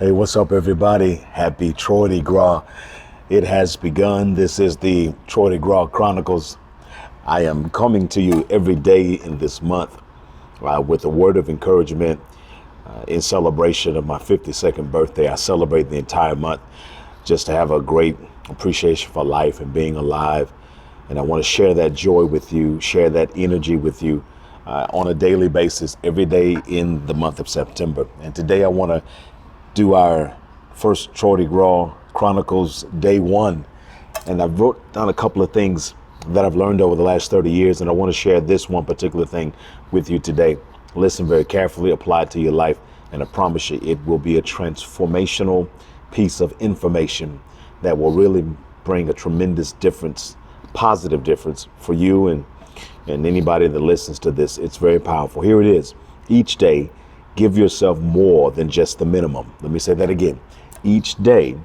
Hey, what's up, everybody? Happy Troydi Gras. It has begun. This is the Troydi Gras Chronicles. I am coming to you every day in this month with a word of encouragement in celebration of my 52nd birthday. I celebrate the entire month just to have a great appreciation for life and being alive. And I want to share that joy with you, share that energy with you on a daily basis, every day in the month of September. And today I want to do our first Troydi Gras Chronicles day one. And I've wrote down a couple of things that I've learned over the last 30 years, and I want to share this one particular thing with you today. Listen very carefully, apply it to your life, and I promise you it will be a transformational piece of information that will really bring a tremendous difference, positive difference for you and anybody that listens to this. It's very powerful. Here it is. Each day, give yourself more than just the minimum. Let me say that again. Each day,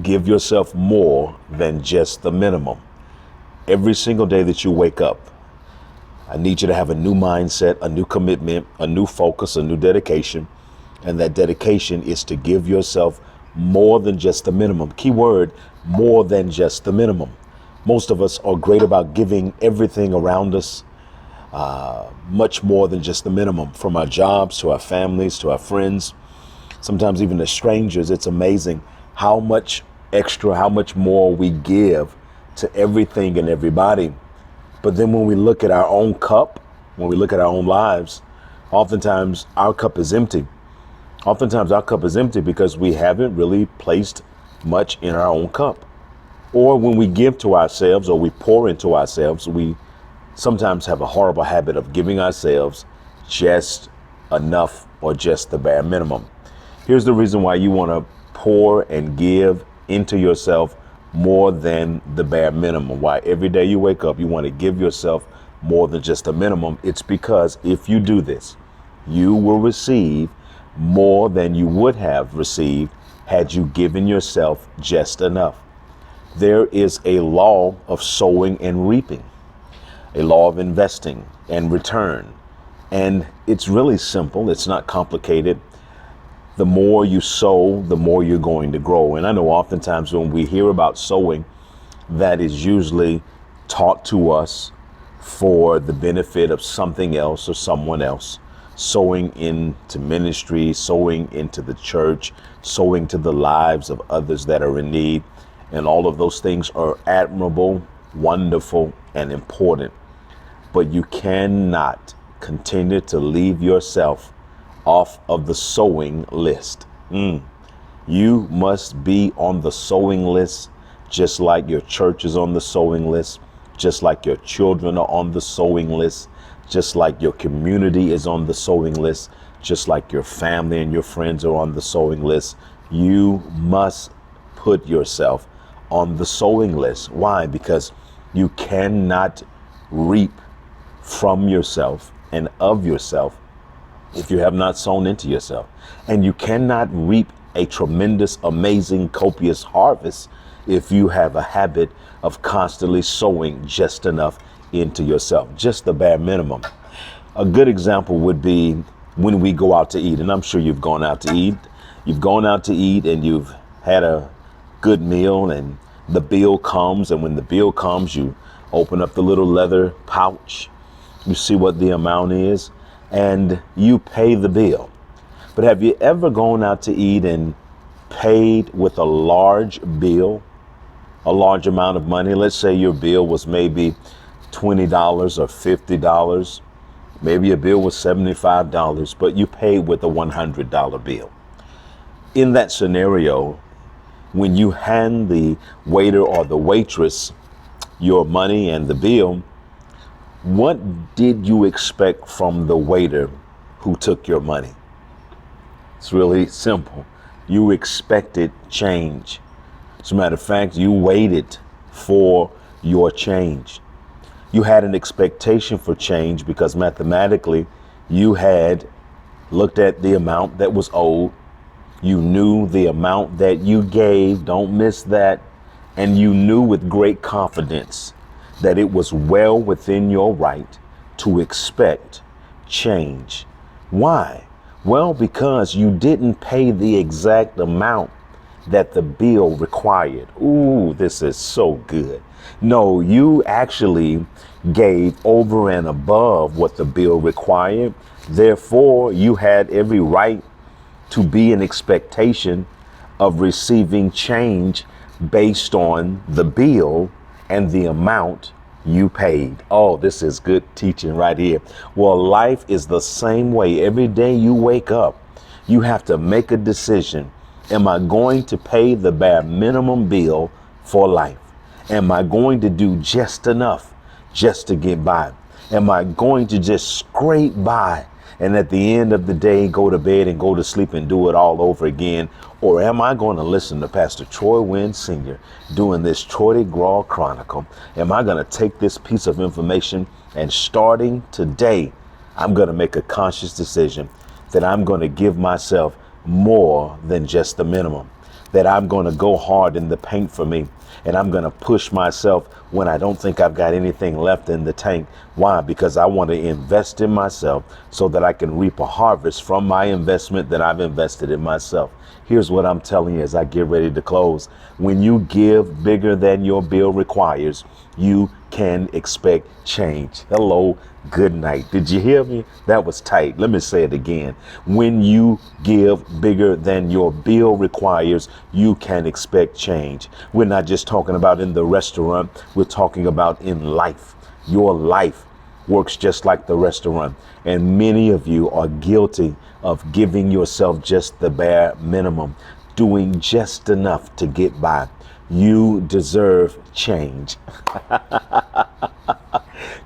give yourself more than just the minimum. Every single day that you wake up, I need you to have a new mindset, a new commitment, a new focus, a new dedication. And that dedication is to give yourself more than just the minimum. Key word, more than just the minimum. Most of us are great about giving everything around us, much more than just the minimum, from our jobs to our families to our friends, sometimes even to strangers. It's amazing how much extra, how much more we give to everything and everybody. But then when we look at our own cup, when we look at our own lives, oftentimes our cup is empty. Oftentimes our cup is empty because we haven't really placed much in our own cup. Or when we give to ourselves or we pour into ourselves, we sometimes have a horrible habit of giving ourselves just enough or just the bare minimum. Here's the reason why you want to pour and give into yourself more than the bare minimum. Why every day you wake up, you want to give yourself more than just the minimum. It's because if you do this, you will receive more than you would have received had you given yourself just enough. There is a law of sowing and reaping, a law of investing and return. And it's really simple. It's not complicated. The more you sow, the more you're going to grow. And I know oftentimes when we hear about sowing, that is usually taught to us for the benefit of something else or someone else. Sowing into ministry, sowing into the church, sowing to the lives of others that are in need. And all of those things are admirable, wonderful, and important. But you cannot continue to leave yourself off of the sowing list. You must be on the sowing list, just like your church is on the sowing list, just like your children are on the sowing list, just like your community is on the sowing list, just like your family and your friends are on the sowing list. You must put yourself on the sowing list. Why? Because you cannot reap from yourself and of yourself if you have not sown into yourself. And you cannot reap a tremendous, amazing, copious harvest if you have a habit of constantly sowing just enough into yourself, just the bare minimum. A good example would be when we go out to eat, and I'm sure you've gone out to eat. You've gone out to eat and you've had a good meal, and the bill comes, and when the bill comes, you open up the little leather pouch, you see what the amount is, and you pay the bill. But have you ever gone out to eat and paid with a large bill, a large amount of money? Let's say your bill was maybe $20 or $50. Maybe your bill was $75, but you paid with a $100 bill. In that scenario, when you hand the waiter or the waitress your money and the bill, what did you expect from the waiter who took your money? It's really simple. You expected change. As a matter of fact, you waited for your change. You had an expectation for change because mathematically you had looked at the amount that was owed. You knew the amount that you gave, don't miss that. And you knew with great confidence that it was well within your right to expect change. Why? Well, because you didn't pay the exact amount that the bill required. Ooh, this is so good. No, you actually gave over and above what the bill required. Therefore, you had every right to be in expectation of receiving change based on the bill and the amount you paid. Oh, this is good teaching right here. Well, life is the same way. Every day you wake up, you have to make a decision. Am I going to pay the bare minimum bill for life? Am I going to do just enough just to get by? Am I going to just scrape by and at the end of the day go to bed and go to sleep and do it all over again? Or am I going to listen to Pastor Troy Wynn Sr. doing this Troydi Gras Chronicle? Am I going to take this piece of information and starting today, I'm going to make a conscious decision that I'm going to give myself more than just the minimum, that I'm going to go hard in the paint for me, and I'm going to push myself when I don't think I've got anything left in the tank. Why? Because I want to invest in myself so that I can reap a harvest from my investment that I've invested in myself. Here's what I'm telling you as I get ready to close. When you give bigger than your bill requires, you can expect change. Hello, good night. Did you hear me? That was tight. Let me say it again. When you give bigger than your bill requires, you can expect change. We're not just talking about in the restaurant. We're talking about in life. Your life works just like the restaurant. And many of you are guilty of giving yourself just the bare minimum, doing just enough to get by. You deserve change.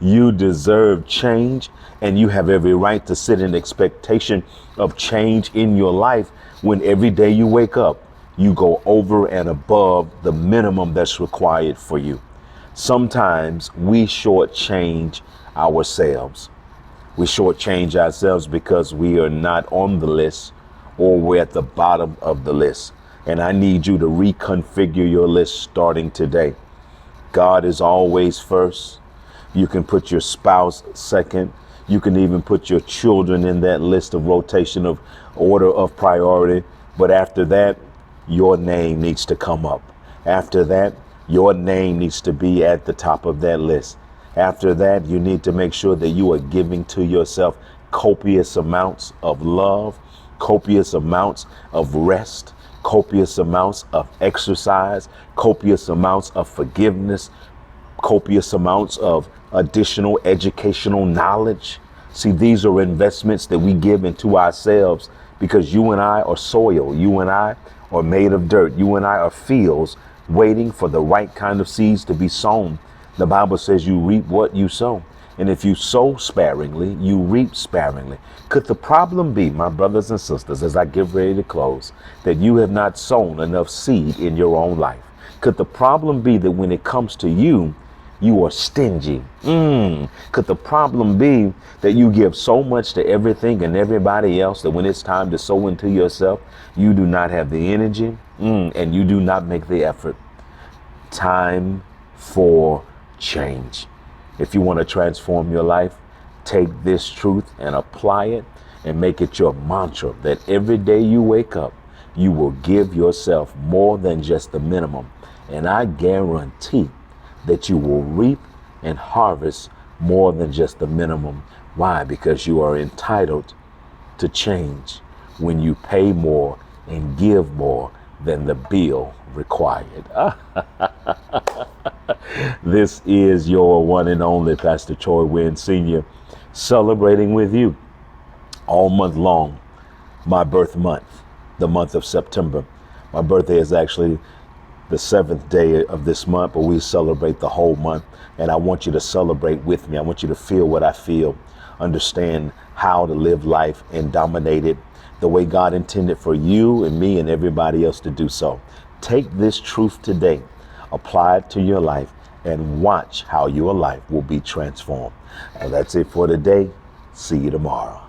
You deserve change, and you have every right to sit in expectation of change in your life when every day you wake up, you go over and above the minimum that's required for you. Sometimes we shortchange ourselves. We shortchange ourselves because we are not on the list or we're at the bottom of the list. And I need you to reconfigure your list starting today. God is always first. You can put your spouse second. You can even put your children in that list of rotation of order of priority. But after that, your name needs to come up. After that, your name needs to be at the top of that list. After that, you need to make sure that you are giving to yourself copious amounts of love, copious amounts of rest, copious amounts of exercise, copious amounts of forgiveness, copious amounts of additional educational knowledge. See, these are investments that we give into ourselves because you and I are soil. You and I are made of dirt. You and I are fields waiting for the right kind of seeds to be sown. The Bible says you reap what you sow. And if you sow sparingly, you reap sparingly. Could the problem be, my brothers and sisters, as I get ready to close, that you have not sown enough seed in your own life? Could the problem be that when it comes to you, you are stingy? Could the problem be that you give so much to everything and everybody else that when it's time to sow into yourself, you do not have the energy and you do not make the effort? Time for change. If you want to transform your life, take this truth and apply it and make it your mantra that every day you wake up, you will give yourself more than just the minimum. And I guarantee that you will reap and harvest more than just the minimum. Why? Because you are entitled to change when you pay more and give more than the bill required. This is your one and only Pastor Troy Wynn Sr. celebrating with you all month long, my birth month, the month of September. My birthday is actually the 7th day of this month, but we celebrate the whole month. And I want you to celebrate with me. I want you to feel what I feel, understand how to live life and dominate it the way God intended for you and me and everybody else to do so. Take this truth today, apply it to your life, and watch how your life will be transformed. And that's it for today. See you tomorrow.